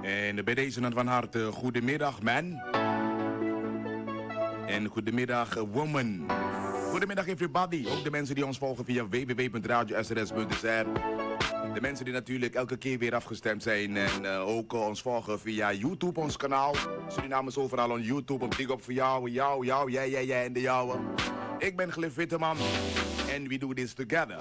En bij deze dan van harte goedemiddag man. En goedemiddag woman. Goedemiddag everybody. Ook de mensen die ons volgen via www.radiosrs.sr. De mensen die natuurlijk elke keer weer afgestemd zijn. En ook ons volgen via YouTube, ons kanaal. Surinamers overal op YouTube. Een big op voor jou, jij en de jouwe. Ik ben Cliff Witteman. En we do this together.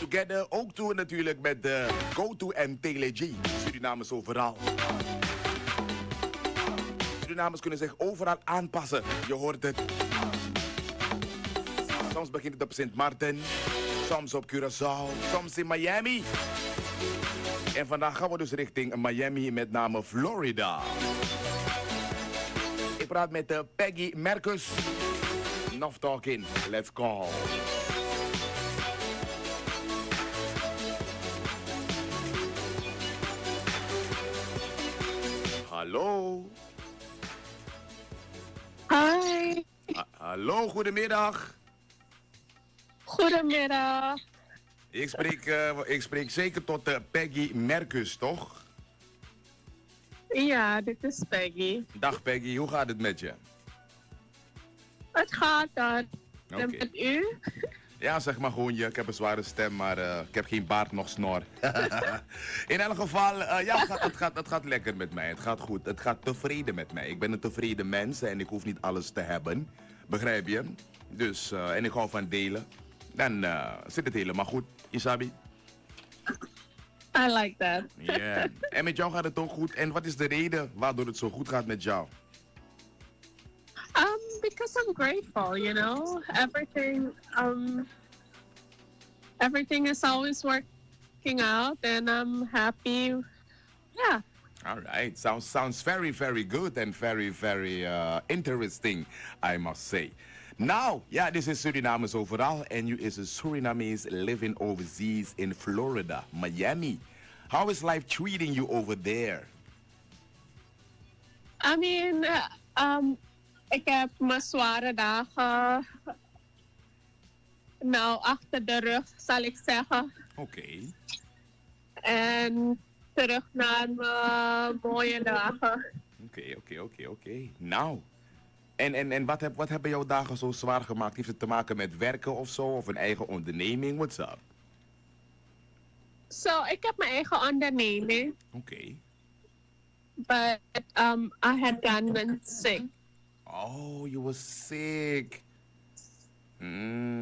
Together ook toe natuurlijk met de Go-To en TeleG. Surinamers overal. Surinamers kunnen zich overal aanpassen. Je hoort het. Soms begint het op Sint Maarten. Soms op Curaçao. Soms in Miami. En vandaag gaan we dus richting Miami, met name Florida. Ik praat met Peggy Merkus. Enough talking. Let's go. Hallo. Hi. Hallo, goedemiddag. Goedemiddag. Ik spreek zeker tot Peggy Merkus, toch? Ja, dit is Peggy. Dag Peggy, hoe gaat het met je? Het gaat dan. En Oké. met u? Ja, zeg maar gewoon je. Ik heb een zware stem, maar ik heb geen baard, nog snor. In elk geval, ja, het gaat lekker met mij. Het gaat goed. Het gaat tevreden met mij. Ik ben een tevreden mens en ik hoef niet alles te hebben. Begrijp je? Dus, en ik hou van delen. Dan zit het helemaal goed, Isabi. I like that. Ja. En met jou gaat het ook goed. En wat is de reden waardoor het zo goed gaat met jou? Because I'm grateful, you know. Everything is always working out and I'm happy. Yeah. All right. Sounds very, very good and very, very interesting, I must say. Now, yeah, this is Surinamers Overal, and you is a Surinamese living overseas in Florida, Miami. How is life treating you over there? I mean, ik heb mijn zware dagen nou achter de rug, zal ik zeggen. Okay. En terug naar mijn mooie dagen. Okay. Nou. En wat hebben jouw dagen zo zwaar gemaakt? Heeft het te maken met werken of zo? Of een eigen onderneming? What's up? So, ik heb mijn eigen onderneming. Okay. But I had gotten sick. Oh, you were sick.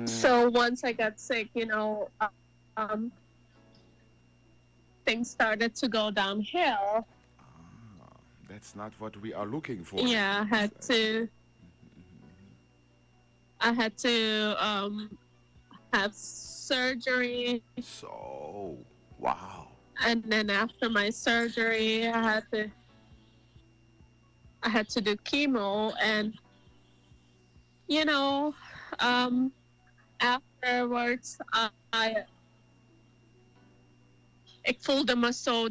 So once I got sick, you know, things started to go downhill. That's not what we are looking for. Yeah, I had to have surgery. So, wow. And then after my surgery, I had to do chemo, and you know, afterwards, ik voelde me zo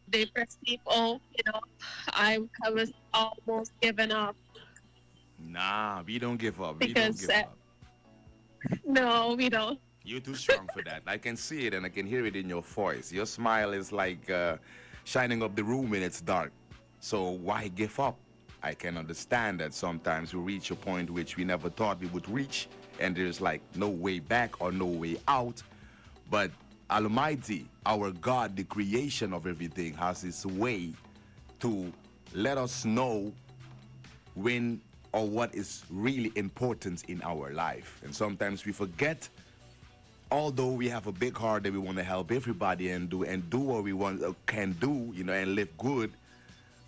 depressief ook, you know. I was almost given up. Nah, we don't give up. Because, no, we don't. You're too strong for that. I can see it and I can hear it in your voice. Your smile is like shining up the room when it's dark. So why give up? I can understand that sometimes we reach a point which we never thought we would reach, and there's like no way back or no way out. But Almighty, our God, the creation of everything, has His way to let us know when or what is really important in our life. And sometimes we forget, although we have a big heart that we want to help everybody and do what we can do, you know, and live good.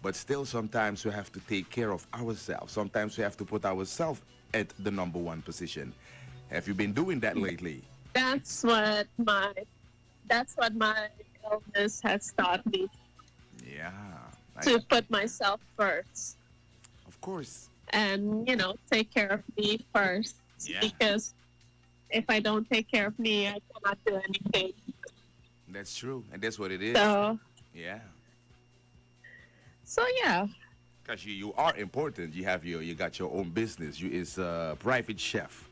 But still, sometimes we have to take care of ourselves. Sometimes we have to put ourselves at the number one position. Have you been doing that lately? That's what my illness has taught me. Yeah. To put myself first. Of course. And, you know, take care of me first. Yeah. Because if I don't take care of me, I cannot do anything. That's true. And that's what it is. So, yeah. So yeah. Because you are important. You got your own business. You is a private chef,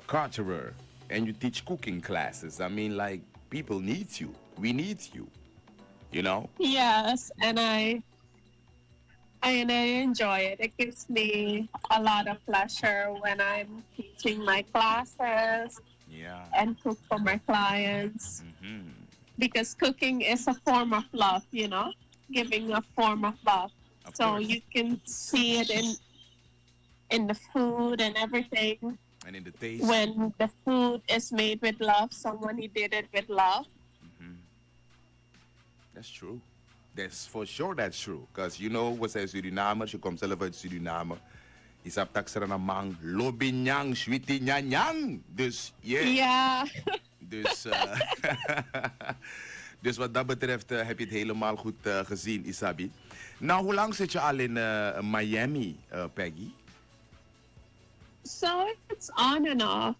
caterer, and you teach cooking classes. I mean, like, people need you. We need you. You know? Yes, and I enjoy it. It gives me a lot of pleasure when I'm teaching my classes Yeah. and cook for my clients Hmm. because cooking is a form of love, giving a form of love. Of So course. you can see it in the food and everything. And in the taste. When the food is made with love, someone who did it with love. Hmm. That's true. That's for sure that's true. Because you know wat zij Surinamers, je komt zelf uit Suriname. Je hebt tak Surinamang, lobinyang, switinyanyang. Dus, yeah. Yeah. Dus, dus wat dat betreft heb je het helemaal goed gezien, Isabi. Nou, hoe lang zit je al in Miami, Peggy? So it's on and off.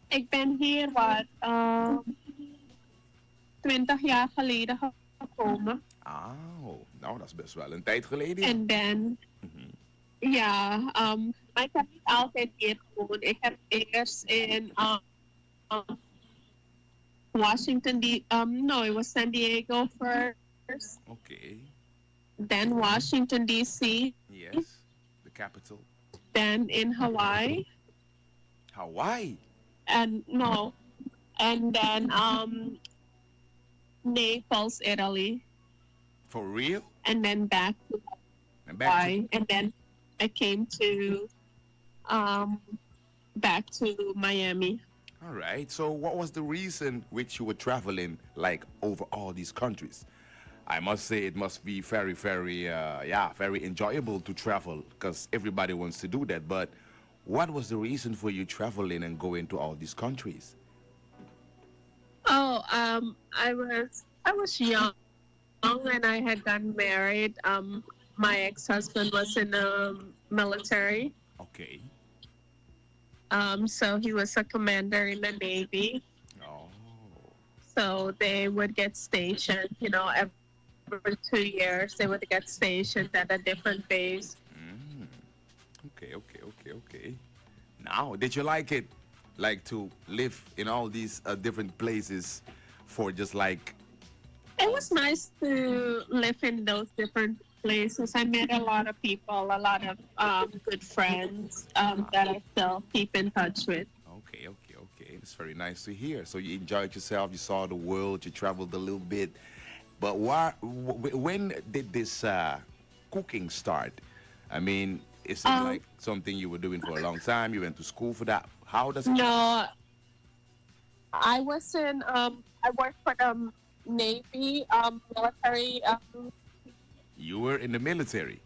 Ik ben hier 20 jaar geleden gekomen. Oh, nou, dat is best wel een tijd geleden. Ja. En then, Mhm. ja, maar ik heb niet altijd hier gewoond. Ik heb eerst in Washington, no, it was San Diego first, Oké. then Washington, D.C., Yes. The capital. then in Hawaii, Hawaii. and no, and then Naples, Italy, For real? and then back to And back to. Hawaii, and then I came to um, back to Miami. All right. So, what was the reason which you were traveling like over all these countries? I must say it must be very, very, yeah, very enjoyable to travel because everybody wants to do that. But what was the reason for you traveling and going to all these countries? Oh, I was young and I had gotten married. My ex-husband was in the military. Okay. So he was a commander in the Navy. Oh. So they would get stationed, every 2 years they would get stationed at a different base. Mm. Okay. Okay. Okay. Okay. Now, did you like it? Like to live in all these different places for just like. It was nice to live in those different places. I met a lot of people, a lot of good friends that I still keep in touch with. Okay, okay, okay. It's very nice to hear. So you enjoyed yourself, you saw the world, you traveled a little bit. But when did this cooking start? I mean, is it Um, like something you were doing for a long time? You went to school for that? How does it? no, I worked for the Navy military. You were in the military.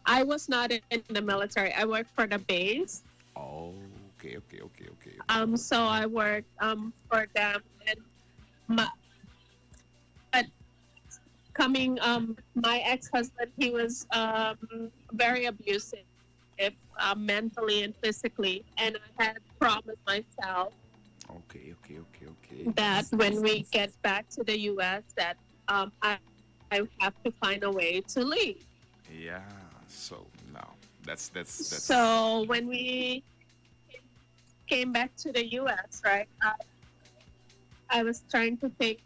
I was not in the military. I worked for the base. Oh, okay, okay, okay, okay. So I worked for them, and my, but my ex-husband, he was very abusive, mentally and physically, and I had promised myself Okay, okay, okay, okay. that when we get back to the U.S., that I have to find a way to leave. Yeah. So no, that's. So when we came back to the U.S., right, I was trying to think,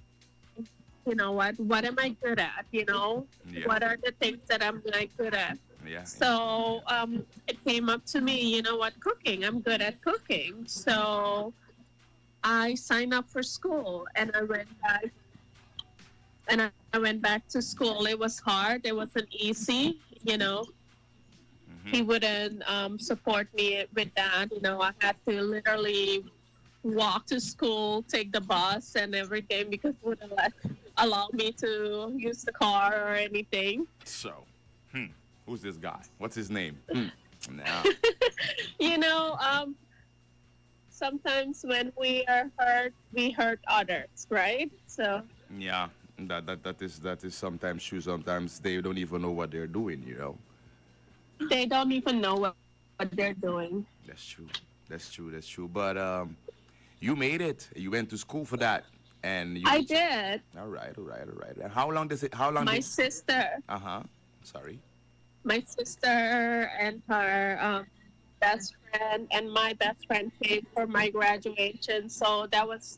what am I good at? Yeah, What are the things that I'm like good at? yeah. So it came up to me, cooking. I'm good at cooking. So I signed up for school and I went back. And I went back to school. It was hard. It wasn't easy. He Hmm. wouldn't support me with that. I had to literally walk to school, take the bus and everything because he wouldn't allow me to use the car or anything. So, who's this guy? What's his name? Now, you know, sometimes when we are hurt, we hurt others, right? So yeah, that is sometimes true. Sometimes they don't even know what they're doing. You know. they don't even know what they're doing. That's true. That's true. That's true. But you made it. You went to school for that, and you. I did. All right. All right. All right. And how long does it? How long My did? sister, Uh huh. Sorry. my sister and her best friend and my best friend paid for my graduation. So that was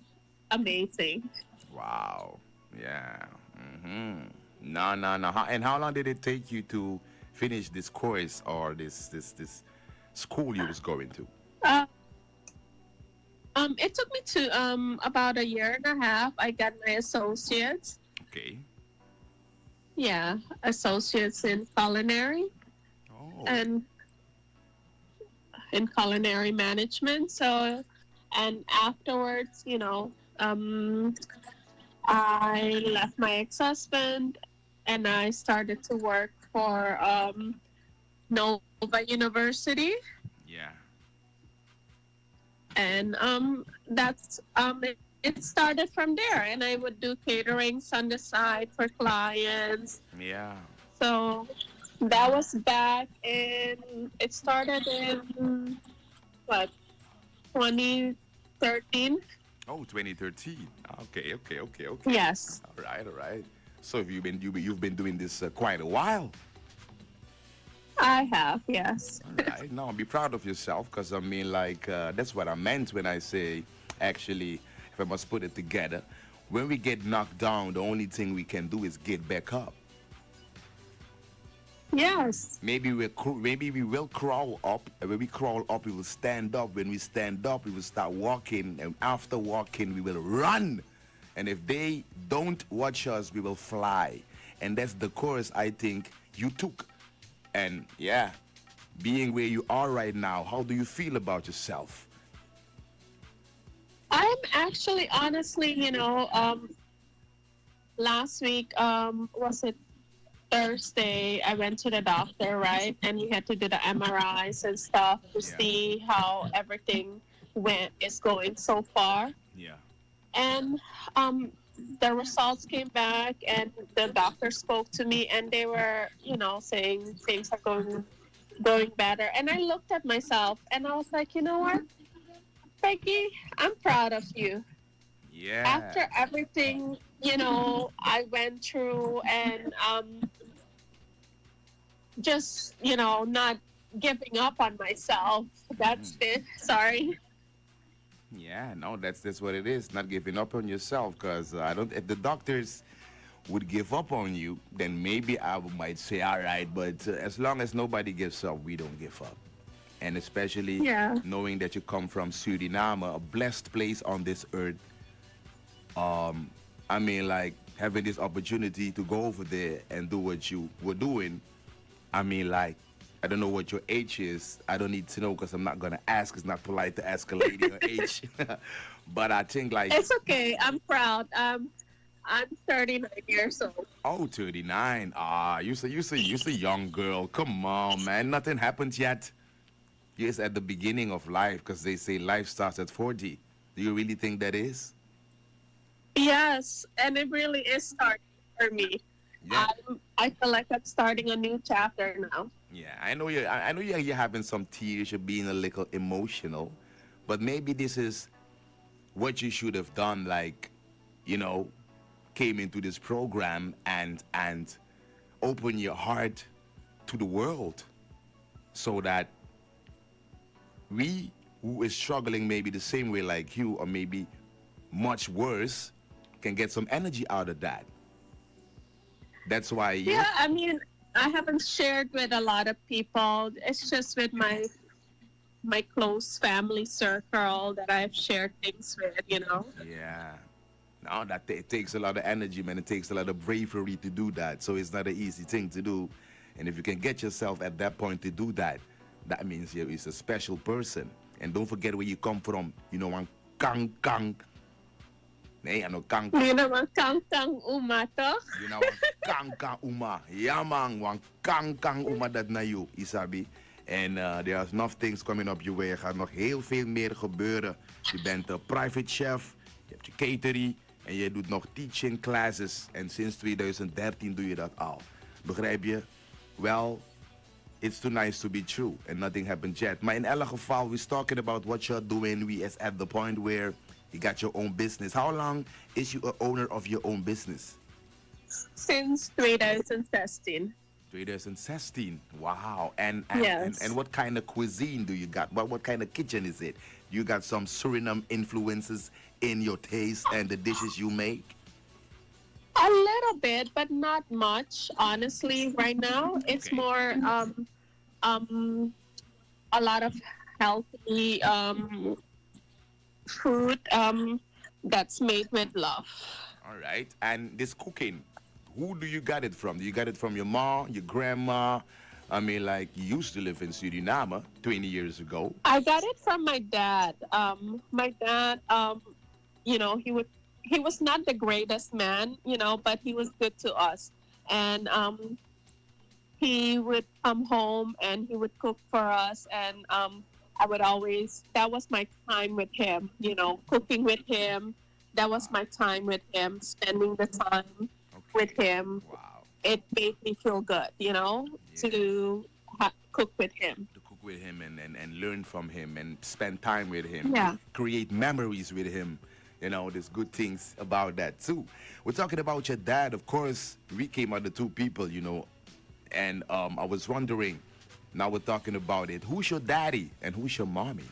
amazing. Wow. Yeah. Mm-hmm. No, no, no. And how long did it take you to finish this course or this school you was going to? Uh, it took me to about a year and a half. I got my associates. Okay. Yeah, associates in culinary Oh. and in culinary management. So, and afterwards, I left my ex-husband and I started to work for Nova University, Yeah. and it started from there. And I would do caterings on the side for clients. Yeah. So that was back in. It started in what 2013. Oh, 2013. Okay, okay, okay, okay. Yes, All right, all right. So have you've been doing this quite a while. I have. Yes. All right. Now be proud of yourself, because I mean, like that's what I meant when I say, actually, if I must put it together, when we get knocked down, the only thing we can do is get back up. Yes. Maybe we will crawl up, and when we crawl up, we will stand up. When we stand up, we will start walking, and after walking, we will run. And if they don't watch us, we will fly. And that's the course I think you took. And yeah, being where you are right now, how do you feel about yourself? I'm actually, honestly, last week, was it Thursday? I went to the doctor, right? And we had to do the MRIs and stuff to Yeah. see how everything is going so far. Yeah. And um, the results came back, and the doctor spoke to me, and they were, saying things are going better. And I looked at myself, and I was like, you know what, Peggy, I'm proud of you. Yeah. After everything, I went through, and just, not giving up on myself. That's it. Sorry. Yeah, no, that's what it is. Not giving up on yourself, because I don't. If the doctors would give up on you, then maybe I might say, all right. But as long as nobody gives up, we don't give up. And especially Yeah. knowing that you come from Suriname, a blessed place on this earth. I mean, like having this opportunity to go over there and do what you were doing. I mean, like, I don't know what your age is. I don't need to know, because I'm not gonna ask. It's not polite to ask a lady her age. But I think like, It's okay. I'm proud. I'm 39 years old. oh, 39. Ah, you say young girl. Come on, man. Nothing happened yet. Yes, at the beginning of life, because they say life starts at 40. Do you really think that is? Yes, and it really is starting for me. Yeah. I feel like I'm starting a new chapter now. Yeah, I know you're having some tears. You're being a little emotional, but maybe this is what you should have done. Like, you know, came into this program and open your heart to the world, so that we who is struggling maybe the same way like you, or maybe much worse, can get some energy out of that. That's why you. Yeah, I mean, I haven't shared with a lot of people. It's just with my close family circle that I've shared things with. Yeah. No, it takes a lot of energy, man. It takes a lot of bravery to do that. So it's not an easy thing to do. And if you can get yourself at that point to do that, that means you're a special person. And don't forget where you come from. You know, one kang kang. Nee, ano kang kang. You know, kang uma to. You know, kang kang uma. Yeah, man, one kang kang uma dat na you, isabi. En there are enough things coming up your way. Er gaat nog heel veel meer gebeuren. Je bent een private chef, je hebt je catering en je doet nog teaching classes. En sinds 2013 doe je dat al. Begrijp je? Well, it's too nice to be true and nothing happened yet. Maar in elk geval, we're talking about what you're doing. We is at the point where you got your own business. How long is you an owner of your own business? Since 2016. 2016. Wow. And Yes. what kind of cuisine do you got? What kind of kitchen is it? You got some Suriname influences in your taste and the dishes you make? A little bit, but not much. Honestly, right now it's Okay. more um a lot of healthy food that's made with love. All right. And this cooking, who do you got it from? Do you got it from your mom, your grandma? I mean, like, you used to live in Suriname 20 years ago. I got it from my dad. My dad, he was not the greatest man, but he was good to us. And he would come home and he would cook for us, and I would always that was my time with him, cooking with him. That was Wow. my time with him, spending the time with Okay. him. Wow. It made me feel good, Yeah. to cook with him. To cook with him and learn from him and spend time with him, Yeah. create memories with him. There's good things about that too. We're talking about your dad. Of course, we came out the two people, and I was wondering, now we're talking about it. Who's your daddy and who's your mommy?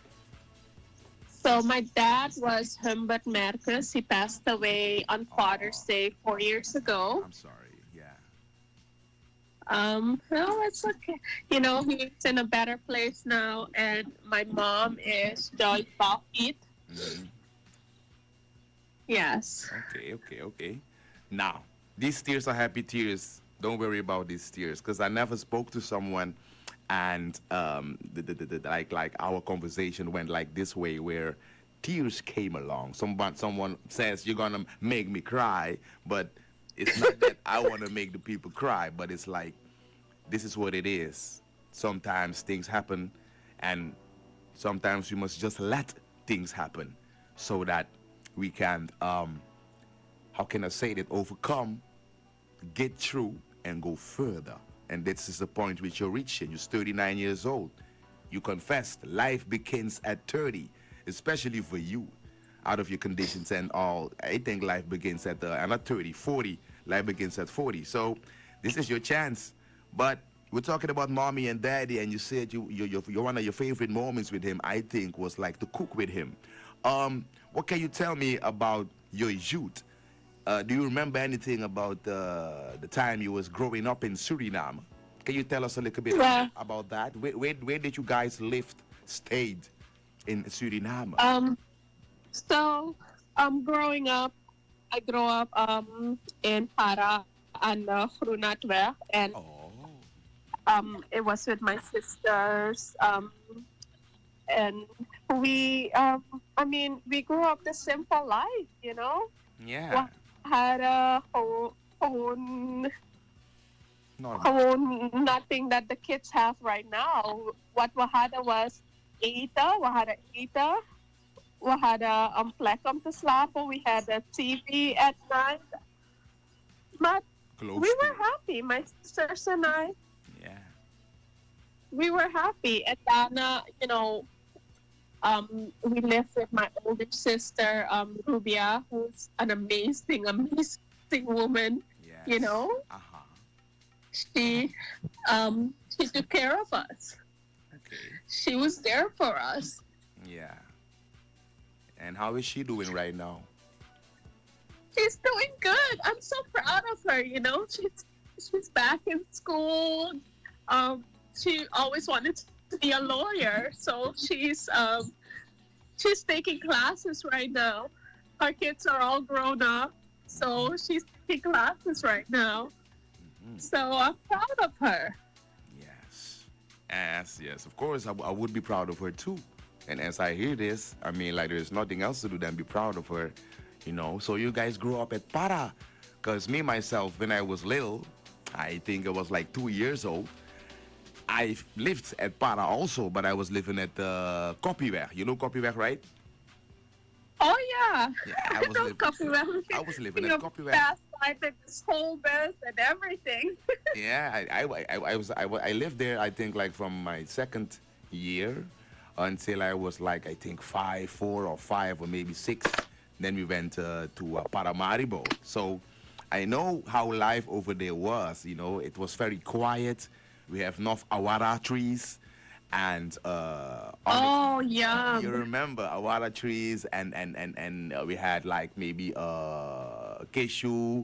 So my dad was Humbert Merkus. He passed away on Father's Oh, Day 4 years ago. I'm sorry. Yeah. No, it's okay. He's in a better place now, and my mom is Joy Buffett. Hmm. Yes. Okay, okay, okay. Now, these tears are happy tears. Don't worry about these tears, because I never spoke to someone, and like our conversation went like this way, where tears came along. Someone says you're gonna make me cry, but it's not that I want to make the people cry, but it's like this is what it is. Sometimes things happen, and sometimes we must just let things happen so that we can, how can I say it, overcome, get through, and go further. And this is the point which you're reaching. You're 39 years old. You confessed life begins at 30, especially for you, out of your conditions and all. I think life begins at not 30, 40. Life begins at 40. So this is your chance. But we're talking about mommy and daddy, and you said you're one of your favorite moments with him, I think, was like to cook with him. What can you tell me about your youth? Do you remember anything about the time you was growing up in Suriname? Can you tell us a little bit Yeah. about that? Where did you guys live, stayed in Suriname? So, growing up, I grew up in Para and Groenatweg, and Oh, it was with my sisters. And we grew up the simple life, We yeah. had a Normal. whole nothing that the kids have right now. What we had was eten, we had a plek om te slapen, we had a TV at night. But we Close to were it. happy, my sisters and I. Yeah. We were happy. And Dana, we lived with my older sister, Rubia, who's an amazing, amazing woman. You Yes. know, Uh-huh. she took care of us. Okay. She was there for us. Yeah. And how is she doing right now? She's doing good. I'm so proud of her. She's back in school. She always wanted to be a lawyer, so she's taking classes right now. Her kids are all grown up, Hmm. so she's taking classes right now. Hmm. So I'm proud of her. Yes. Yes. Of course, I would be proud of her too. And as I hear this, I mean, like, there's nothing else to do than be proud of her, So you guys grew up at Para. Because me, myself, when I was little, I think I was like 2 years old, I lived at Para also, but I was living at Kopiweg. You know Kopiweg, right? Oh yeah, Yeah, I know coffee. Well, I was living at you Kopiweg. past life in the school bus and everything. Yeah, I lived there. I think like from my second year until I was like I think 4 or 5 or maybe 6. Then we went to Paramaribo. So I know how life over there was. It was very quiet. We have enough awara trees, and on it, Oh, you yum. remember a lot of trees, and we had like maybe cashew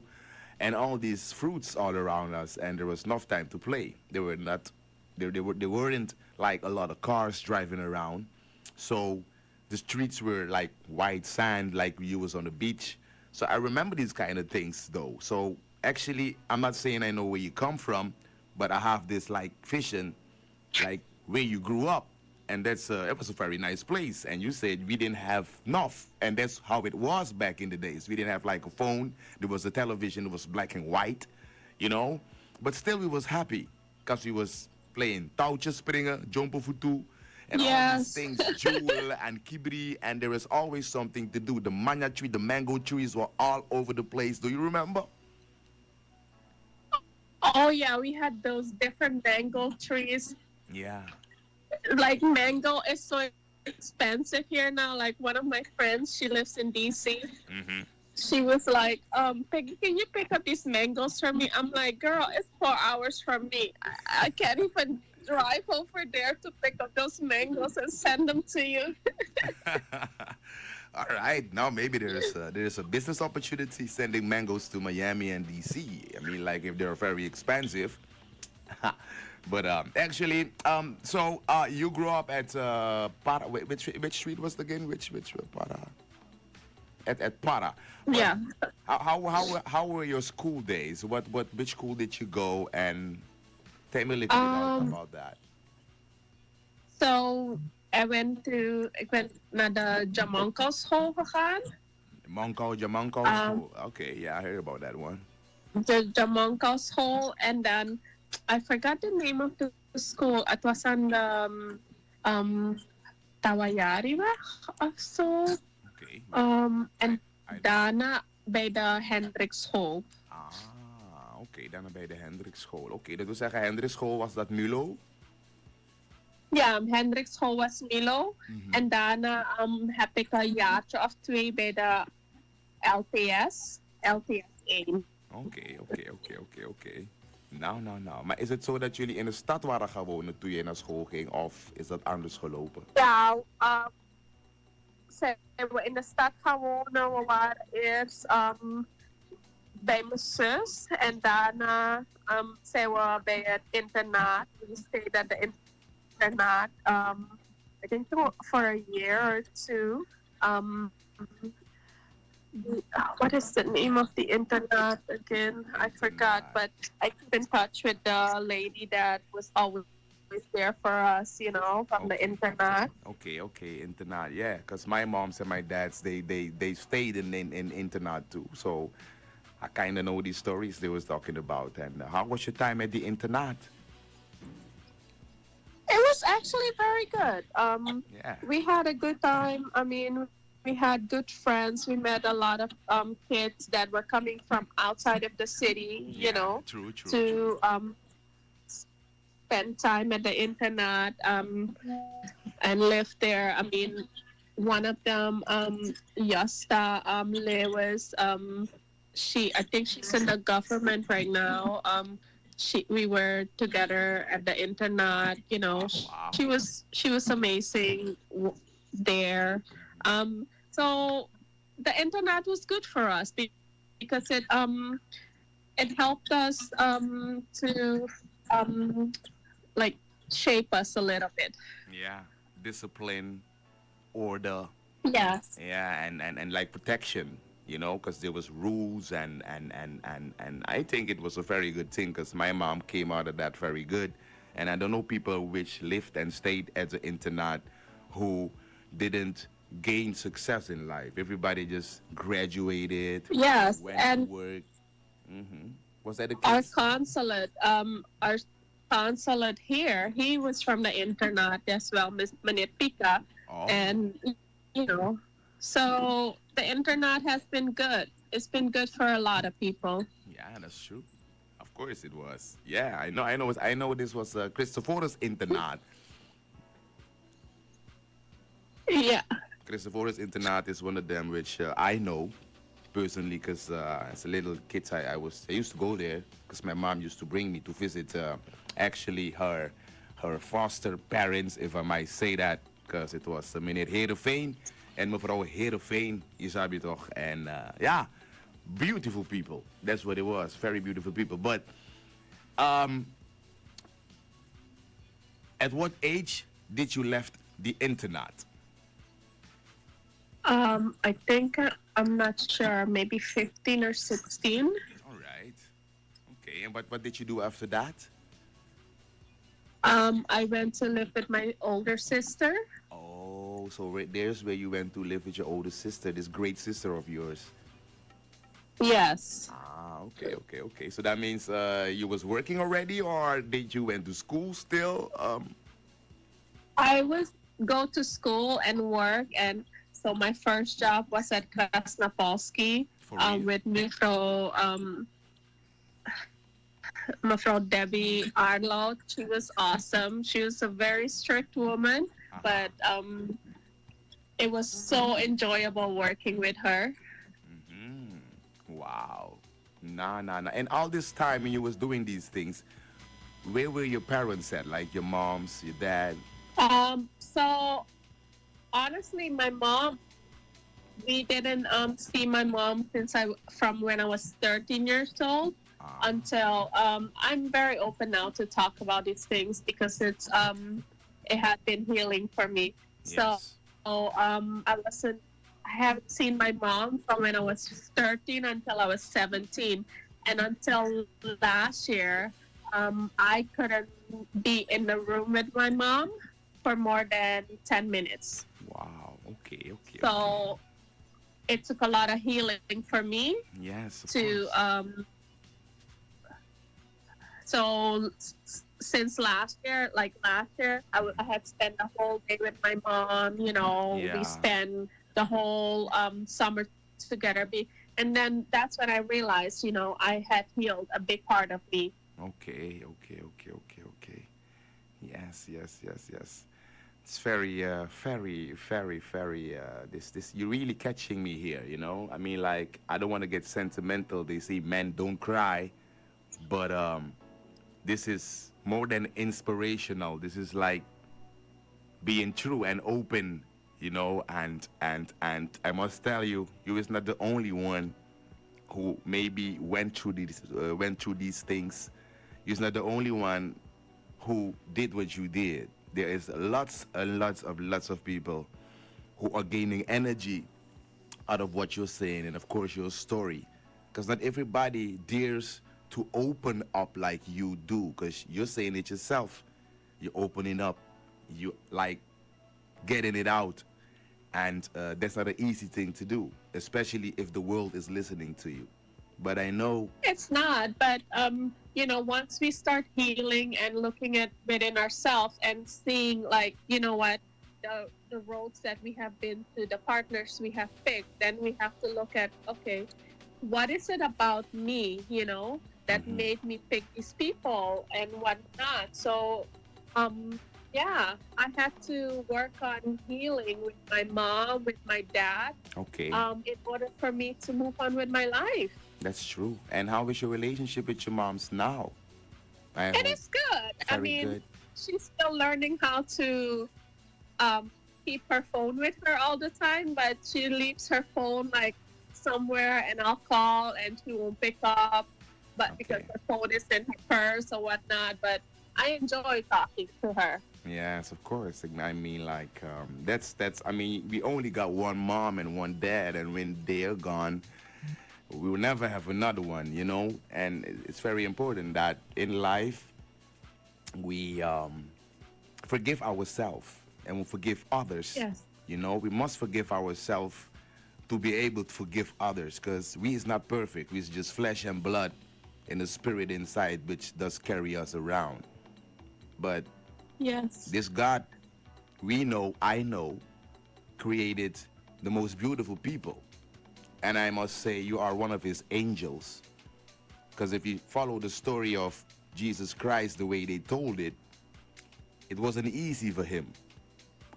and all these fruits all around us, and there was enough time to play. They were not, they weren't like a lot of cars driving around, so the streets were like white sand, like you was on the beach. So I remember these kind of things though. So actually, I'm not saying I know where you come from, but I have this like vision, like where you grew up, and that's it was a very nice place. And you said we didn't have enough, and that's how it was back in the days. We didn't have like a phone. There was a television. It was black and white, you know, but still we was happy because we was playing touwtjes springen, jumbo futu, and all these Yes. things, jewel and kibri, and there was always something to do. The manya tree, the mango trees were all over the place. Do you remember? Oh, yeah, we had those different mango trees. Yeah. Like, mango is so expensive here now. Like, one of my friends, she lives in DC. Mm-hmm. She was like, Peggy, can you pick up these mangoes for me? I'm like, girl, it's 4 hours from me. I can't even drive over there to pick up those mangoes and send them to you. All right, now maybe there's a business opportunity sending mangoes to Miami and DC. I mean, like if they're very expensive. But actually, so you grew up at Para. Which street was it again? Which Para? At Para. But Yeah. how were your school days? What which school did you go? And tell me a little bit Um, about that. so ik ben naar de Jamanko school gegaan. Jamanko Um, school. Okay, yeah, I heard about that one. the Jamanko school, and then I forgot the name of the school. It was on the Tawayariweg of so. Okay, yeah. And I daarna bij de Hendrik School. oké, dan bij de Hendrik School. Oké, dat wil zeggen, Hendrik School was dat Mulo? Ja, Hendrik School was Milo. Mhm. En daarna heb ik een jaartje of twee bij de LTS 1. Oké. Nou. Maar is het zo dat jullie in de stad waren gaan wonen toen je naar school ging? Of is dat anders gelopen? Ja, zijn we in de stad gaan wonen. We waren eerst bij mijn zus. En daarna zijn we bij het internaat. We stayed at the internaat. I think for a year or two. What is the name of the internat again? I forgot, but I keep in touch with the lady that was always there for us, from the Okay. internat. Okay, internaat. Yeah, because my moms and my dads, they stayed in internat too. So I kind of know these stories they was talking about. And how was your time at the internat? It was actually very good. Yeah. We had a good time. I mean, we had good friends. We met a lot of kids that were coming from outside of the city, True. to spend time at the internat and live there. I mean, one of them, Yasta Lewis, I think she's in the government right now. We were together at the internat. Wow. She was amazing there. So the internat was good for us because it helped us to like shape us a little bit. Yeah. Discipline, order, Yes. yeah, and like protection, because there was rules and I think it was a very good thing because my mom came out of that very good, and I don't know people which lived and stayed at the internat who didn't gain success in life. Everybody just graduated, Yes, went to and work. Was that the our case? consulate here, he was from the internat as well, Miss Manipika, Oh, and you know, so the internat has been good. It's been good for a lot of people. yeah, that's true. Of course it was. Yeah, I know this was Christopher's internat. Yeah. Christopher's internat is one of them which I know personally because as a little kid I used to go there because my mom used to bring me to visit actually her foster parents, if I might say that, because it was meneer Heerenveen en mevrouw Heerenveen, je snap je toch? En yeah, beautiful people. That's what it was, very beautiful people. But um, at what age did you left the internat? I think I'm not sure, maybe 15 or 16. All right. Okay, and what did you do after that? I went to live with my older sister. Oh, so right there's where you went to live with your older sister, this great sister of yours. Yes. Ah, okay, okay, okay. So that means you was working already, or did you went to school still? I was go to school and work, and so my first job was at Krasnapolski For real? with Mevrouw Debbie Arlo. She was awesome. She was a very strict woman, but it was so enjoyable working with her. Hmm. Wow. Nah, nah, nah. And all this time when you was doing these things, where were your parents at? Like your moms, your dad? So honestly, my mom, we didn't see my mom since from when I was 13 years old Ah, until I'm very open now to talk about these things because it had been healing for me. So yes. I haven't seen my mom from when I was 13 until I was 17, and until last year, I couldn't be in the room with my mom for more than 10 minutes. Wow. Okay, okay, okay. So it took a lot of healing for me Yes, of to course. so since last year, I had spent the whole day with my mom. You know, we Yeah. spent the whole summer together. And then that's when I realized, I had healed a big part of me. Okay, okay, okay, okay, okay. Yes, yes, yes, yes. It's very, very, very, very. This. You're really catching me here. You know. I mean, like, I don't want to get sentimental. They say men don't cry, but this is more than inspirational. This is like being true and open. You know, and I must tell you, you is not the only one who maybe went through these things. You're not the only one who did what you did. There is lots and lots of people who are gaining energy out of what you're saying and of course your story. Because not everybody dares to open up like you do, because you're saying it yourself. You're opening up. You like getting it out. And that's not an easy thing to do, especially if the world is listening to you. But I know, It's not, but once we start healing and looking at within ourselves and seeing, like, what the roads that we have been to, the partners we have picked, then we have to look at, okay, what is it about me, that mhm, made me pick these people and whatnot. So, yeah, I had to work on healing with my mom, with my dad, okay, in order for me to move on with my life. that's true. And how is your relationship with your moms now? I It hope is good. I very mean, good. she's still learning how to um, keep her phone with her all the time, but she leaves her phone like somewhere, and I'll call and she won't pick up. But because Okay. her phone is in her purse or whatnot, but I enjoy talking to her. Yes, of course. I mean, like, that's. I mean, we only got one mom and one dad, and when they're gone, we will never have another one. You know, and it's very important that in life we forgive ourselves and we forgive others. Yes. You know, we must forgive ourselves to be able to forgive others, because we is not perfect. We is just flesh and blood and the spirit inside which does carry us around. But Yes. this God we know, I know, created the most beautiful people. And I must say, you are one of his angels. Because if you follow the story of Jesus Christ the way they told it, it wasn't easy for him.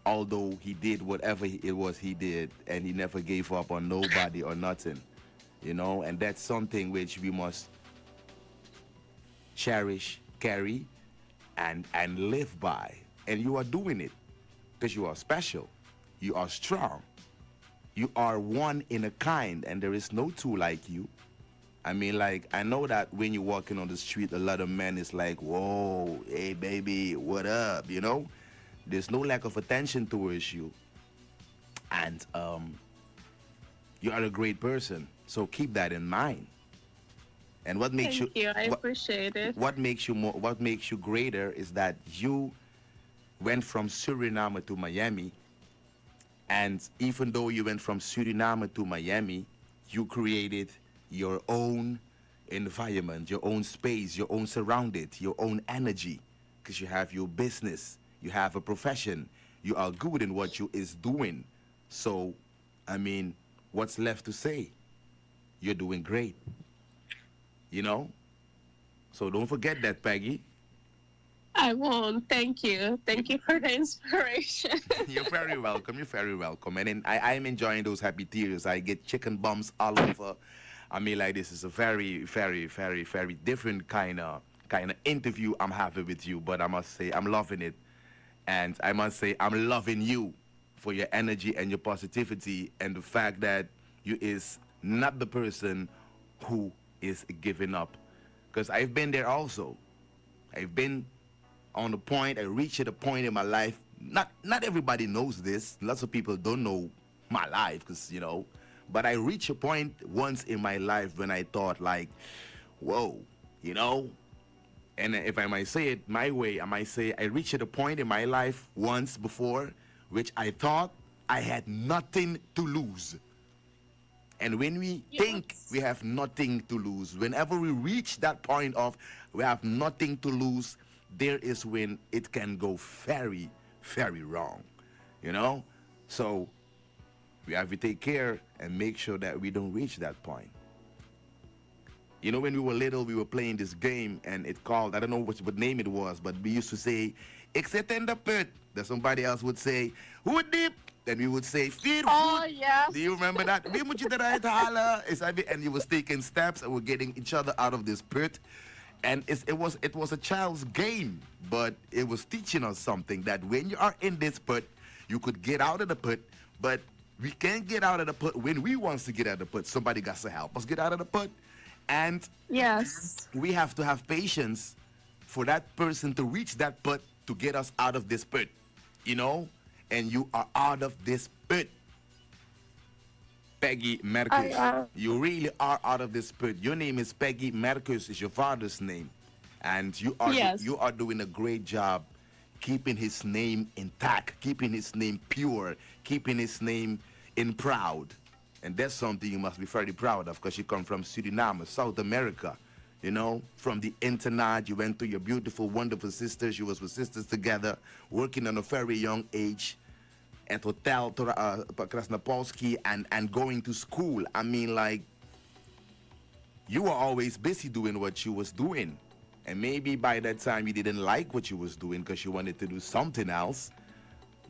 Although he did whatever it was he did, and he never gave up on nobody or nothing, you know, and that's something which we must cherish, carry, and live by. And you are doing it because you are special. You are strong. You are one in a kind, and there is no two like you. I mean, like, I know that when you're walking on the street, a lot of men is like, whoa, hey, baby, what up, you know? There's no lack of attention towards you. And you are a great person. So keep that in mind. And what makes Thank you you. I what appreciate it. what makes you greater is that you went from Suriname to Miami, and even though you went from Suriname to Miami, you created your own environment, your own space, your own surrounded, your own energy, because you have your business, you have a profession, you are good in what you is doing. So, I mean, what's left to say? You're doing great, you know? So don't forget that, Peggy. I won't. Thank you. Thank you for the inspiration. You're very welcome. You're very welcome. And then I'm enjoying those happy tears. I get chicken bumps all over. I mean, like this is a very, very, very, very different kind of interview I'm having with you. But I must say I'm loving it, and I must say I'm loving you for your energy and your positivity and the fact that you is not the person who is giving up. Because I've been there also. I've been on the point. I reached a point in my life. Not everybody knows this. Lots of people don't know my life because But I reached a point once in my life when I thought like, whoa, you know. And if I might say it my way, I might say I reached a point in my life once before which I thought I had nothing to lose. And when we think Yes. we have nothing to lose, whenever we reach that point of we have nothing to lose, there is when it can go very, very wrong. You know? So we have to take care and make sure that we don't reach that point. You know, when we were little, we were playing this game, and it called, I don't know what name it was, but we used to say, "Ik zit in the put." Then somebody else would say, "Hoe diep?" Then we would say, "Vier Oh, voet." Do yes. you remember that? Wie moet je eruit halen? And you was taking steps, and we're getting each other out of this pit. And it was a child's game, but it was teaching us something that when you are in this pit, you could get out of the pit, but we can't get out of the pit when we wants to get out of the pit. Somebody got to help us get out of the pit. And Yes. we have to have patience for that person to reach that pit to get us out of this pit, you know? And you are out of this pit. Peggy I Merkus. You really are out of this pit. Your name is Peggy Merkus, is your father's name. And you Yes. are doing a great job keeping his name intact, keeping his name pure, keeping his name in proud. And that's something you must be very proud of because you come from Suriname, South America. You know, from the internat, you went to your beautiful, wonderful sisters. You was with sisters together, working on a very young age at Hotel Krasnopolski and going to school. I mean, like, you were always busy doing what you was doing. And maybe by that time you didn't like what you was doing because you wanted to do something else.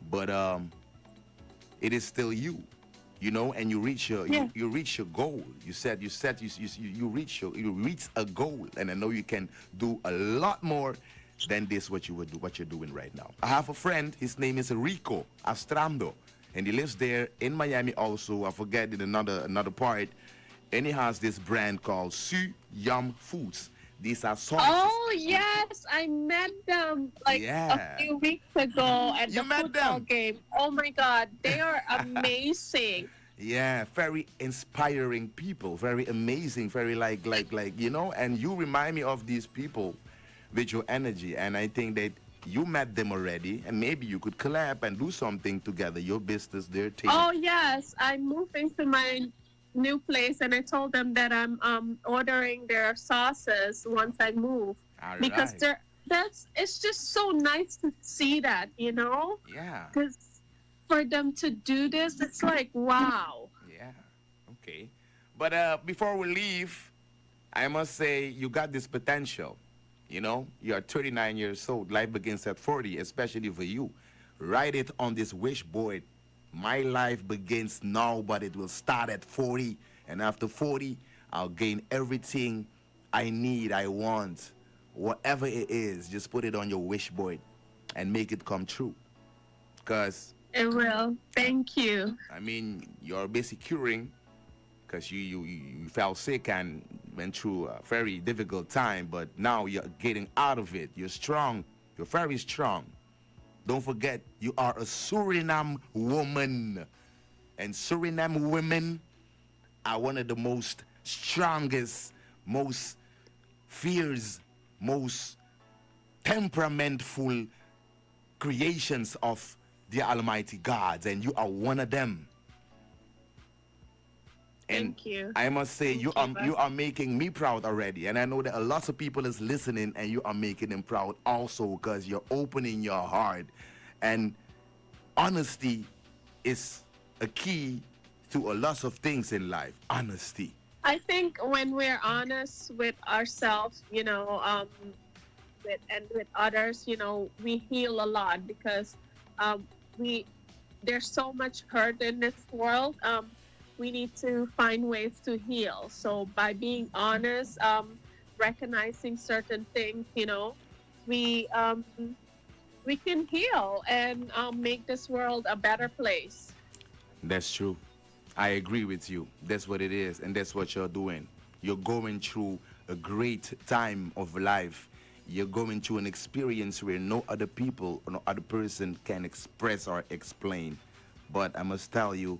But it is still you, you know, and you reach your Yeah. you reach your goal. You reach a goal, and I know you can do a lot more than this what you're doing right now. I have a friend. His name is Rico Astrando, and he lives there in Miami. Also, I forget in another part, and he has this brand called Su Yum Foods. These are sauces. Oh, yes. I met them like a Yeah, few weeks ago at you the met football them. game. Oh my God. They are amazing. Yeah, very inspiring people, very amazing, very like you know, and you remind me of these people with your energy, and I think that you met them already, and maybe you could collab and do something together. Your business, their team. Oh, yes. I'm moving to my new place and I told them that I'm ordering their sauces once I move All because right. that's it's just so nice to see that, you know? Yeah. Because for them to do this, it's like, wow. Yeah. Okay. But before we leave, I must say you got this potential. You know, you are 39 years old. Life begins at 40, especially for you. Write it on this wish board. My life begins now, but it will start at 40. And after 40, I'll gain everything I need, I want. whatever it is, just put it on your wish board and make it come true. Because, It will. Thank you. I mean, you're basically curing because you fell sick and went through a very difficult time, but now you're getting out of it. You're strong. You're very strong. Don't forget, you are a Suriname woman. And Suriname women are one of the most strongest, most fierce, most temperamentful creations of the Almighty God, and you are one of them. And Thank you. I must say, Thank you are making me proud already, and I know that a lot of people is listening, and you are making them proud also because you're opening your heart, and honesty is a key to a lot of things in life. Honesty. I think when we're honest with ourselves, with others, we heal a lot because we there's so much hurt in this world. We need to find ways to heal. So by being honest, recognizing certain things, we we can heal and make this world a better place. That's true. I agree with you. That's what it is, and that's what you're doing. You're going through a great time of life. You're going through an experience where no other people or no other person can express or explain. But I must tell you,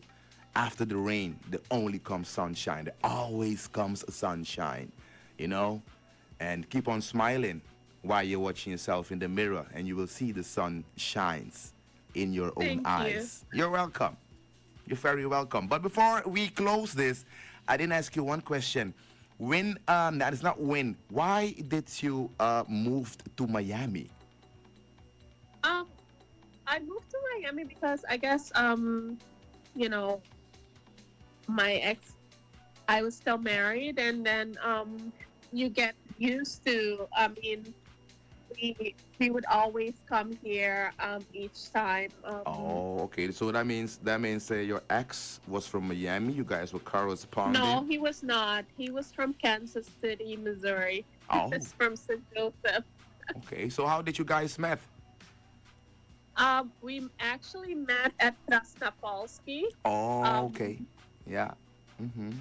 after the rain, there only comes sunshine. There always comes sunshine, you know? And keep on smiling while you're watching yourself in the mirror, and you will see the sun shines in your own Thank you. eyes. You're welcome. You're very welcome. But before we close this, I didn't ask you one question. When, that is not when, why did you move to Miami? Um, I moved to Miami because I guess you know, my ex, I was still married, and then you get used to. I mean, we would always come here each time. Oh, okay. So that means your ex was from Miami. You guys were No, corresponding. he was not. He was from Kansas City, Missouri. He Oh, was from St. Joseph. okay. So how did you guys met? We actually met at Krasnapolsky. Oh, Um, okay. Yeah. Mm-hmm.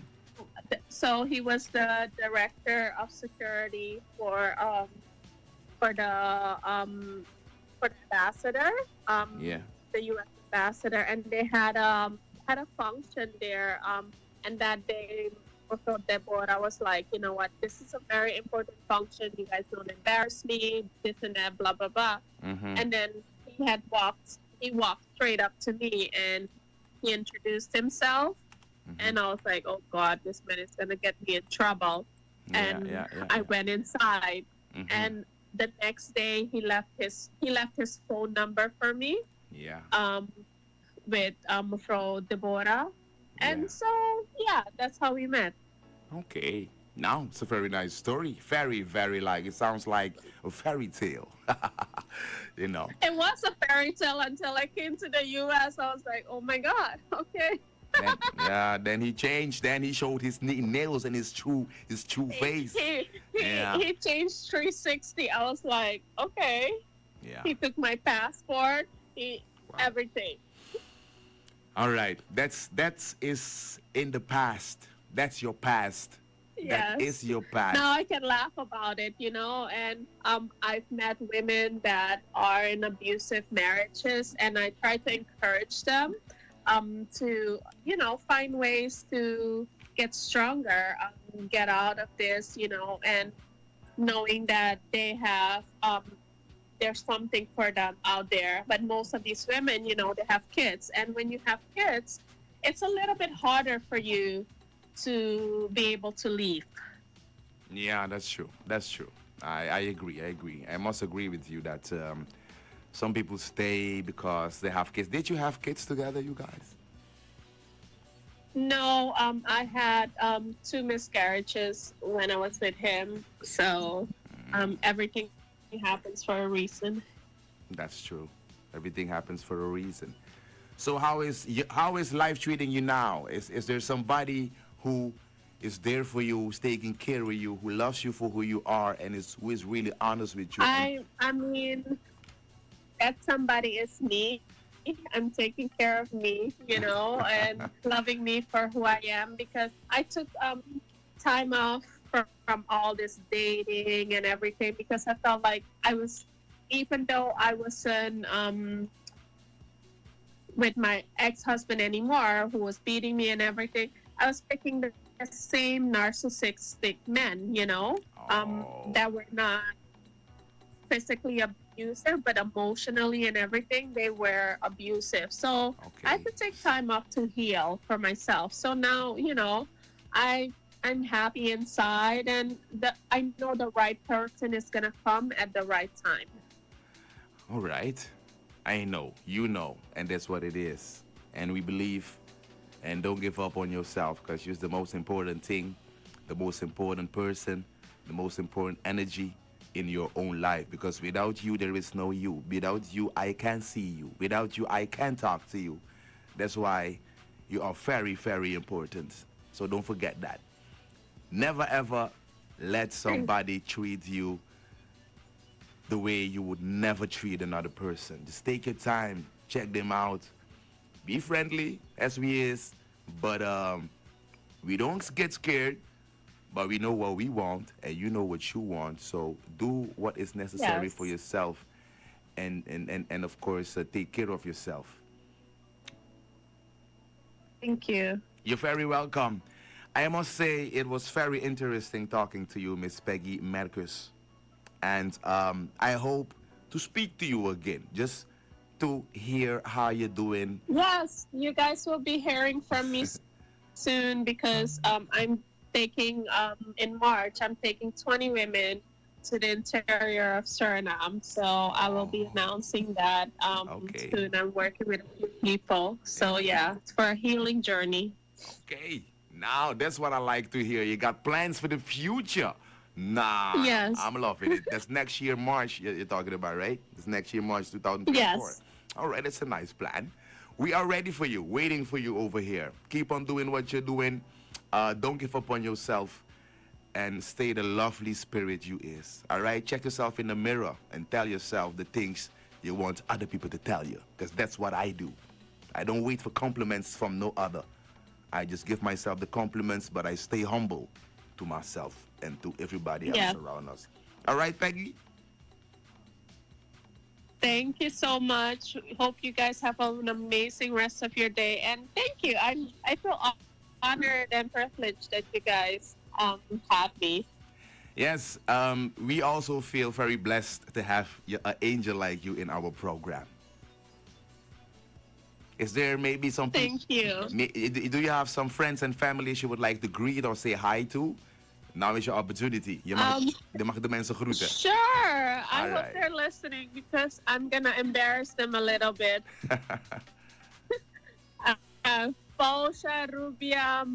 so he was the director of security for the um, for the ambassador, Yeah. the U.S. ambassador, and they had a function there. And that day, also Deborah was like, you know what, this is a very important function. You guys don't embarrass me, this and that, blah blah blah. Mm-hmm. And then he walked straight up to me and he introduced himself, Mm-hmm. and I was like, oh God, this man is gonna get me in trouble. Yeah, And yeah, yeah, I yeah. went inside, Mm-hmm. and the next day he left his phone number for me, Yeah. um, with Fro Deborah, Yeah. and so yeah, that's how we met. Okay. Now it's a very nice story. Very, very like it sounds like a fairy tale. you know. It was a fairy tale until I came to the U.S. I was like, oh my God, okay. Then yeah, then he changed. Then he showed his nails and his true he, face. he, he, Yeah. he changed 360. I was like, okay. Yeah. He took my passport, he Wow. everything. All right. That is in the past. That's your past. That is Yes. your past. Now I can laugh about it, and I've met women that are in abusive marriages, and I try to encourage them to find ways to get stronger, get out of this, and knowing that there's something for them out there. But most of these women, they have kids, and when you have kids, it's a little bit harder for you to be able to leave. Yeah, that's true. That's true. I agree. I agree. I must agree with you that some people stay because they have kids. Did you have kids together, you guys? No, I had two miscarriages when I was with him, so everything happens for a reason. That's true. Everything happens for a reason. So how is life treating you now? Is there somebody who is there for you, who's taking care of you, who loves you for who you are, and who is really honest with you. And I mean, that somebody is me. I'm taking care of me, and loving me for who I am because I took time off from all this dating and everything because I felt like I was, even though I wasn't with my ex-husband anymore, who was beating me and everything, I was picking the same narcissistic men, oh, that were not physically abusive, but emotionally and everything, they were abusive. So I okay. had to take time off to heal for myself. So now, I I'm happy inside, and I know the right person is gonna come at the right time. All right. I know, you know, and that's what it is. And we believe, and don't give up on yourself because you're the most important thing, the most important person, the most important energy in your own life. Because without you, there is no you. Without you, I can't see you. Without you, I can't talk to you. That's why you are very, very important. So don't forget that. Never ever let somebody treat you the way you would never treat another person. Just take your time, check them out, be friendly as we is, but we don't get scared, but we know what we want and you know what you want. So do what is necessary for Yes. yourself and of course take care of yourself. Thank you. You're very welcome. I must say it was very interesting talking to you, Miss Peggy Merkus. And I hope to speak to you again, just to hear how you're doing. Yes, you guys will be hearing from me soon because I'm taking in March. I'm taking 20 women to the interior of Suriname. So I will Oh, be announcing that okay. soon. I'm working with a few people. So yeah, it's for a healing journey. Okay. Now that's what I like to hear. You got plans for the future. Nah, Yes. I'm loving it. That's next year, March, you're talking about, right? It's next year, March 2024. Yes. All right, that's a nice plan. We are ready for you, waiting for you over here. Keep on doing what you're doing. Don't give up on yourself and stay the lovely spirit you is. All right, check yourself in the mirror and tell yourself the things you want other people to tell you, because that's what I do. I don't wait for compliments from no other. I just give myself the compliments, but I stay humble to myself and to everybody else Yeah. around us. All right, Peggy? Thank you so much. Hope you guys have an amazing rest of your day. And thank you. I feel honored and privileged that you guys have me. Yes, we also feel very blessed to have an angel like you in our program. Is there maybe some people? Thank you. Do you have some friends and families you would like to greet or say hi to? Now is your opportunity. Je mag de mensen groeten. Sure. I All hope right. they're listening because I'm gonna embarrass them a little bit. Pausha, Rubia,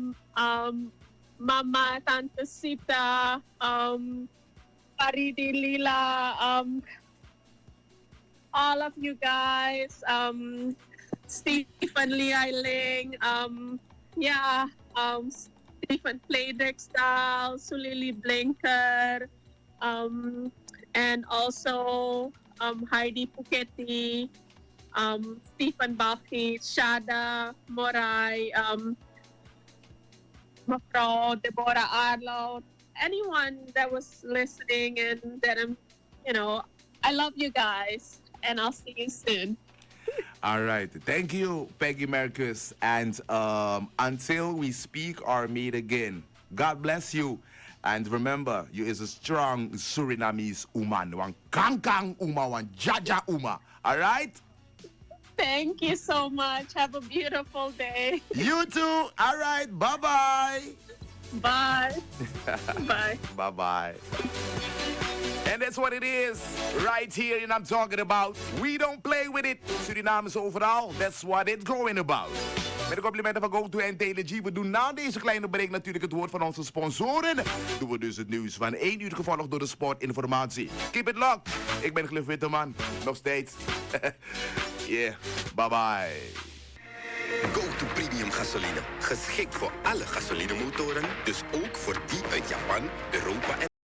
Mama, Tante Sita, Paridi Lila, all of you guys, Stephen Lee Eiling, yeah, Stephen Playdeck Style, Sulili Blinker, and also Heidi Puketi, Stephen Baki, Shada Morai, Mafro, Deborah Arlo, anyone that was listening and that I love you guys and I'll see you soon. All right. Thank you, Peggy Merkus. And until we speak or meet again, God bless you. And remember, you is a strong Surinamese woman. One kang kang uma, one jaja uma. All right? Thank you so much. Have a beautiful day. You too. All right. Bye-bye. Bye. Bye. Bye-bye. And that's what it is right here, and I'm talking about. We don't play with it. Surinamers overal, that's what it's going about. Met de complimenten van GoTo en TeleG. We doen na deze kleine break natuurlijk het woord van onze sponsoren. Doen we dus het nieuws van 1 uur gevolgd door de sportinformatie. Keep it locked. Ik ben Cliff Witteman. Nog steeds. Yeah, bye-bye. Go-to premium gasoline. Geschikt voor alle gasolinemotoren, dus ook voor die uit Japan, Europa en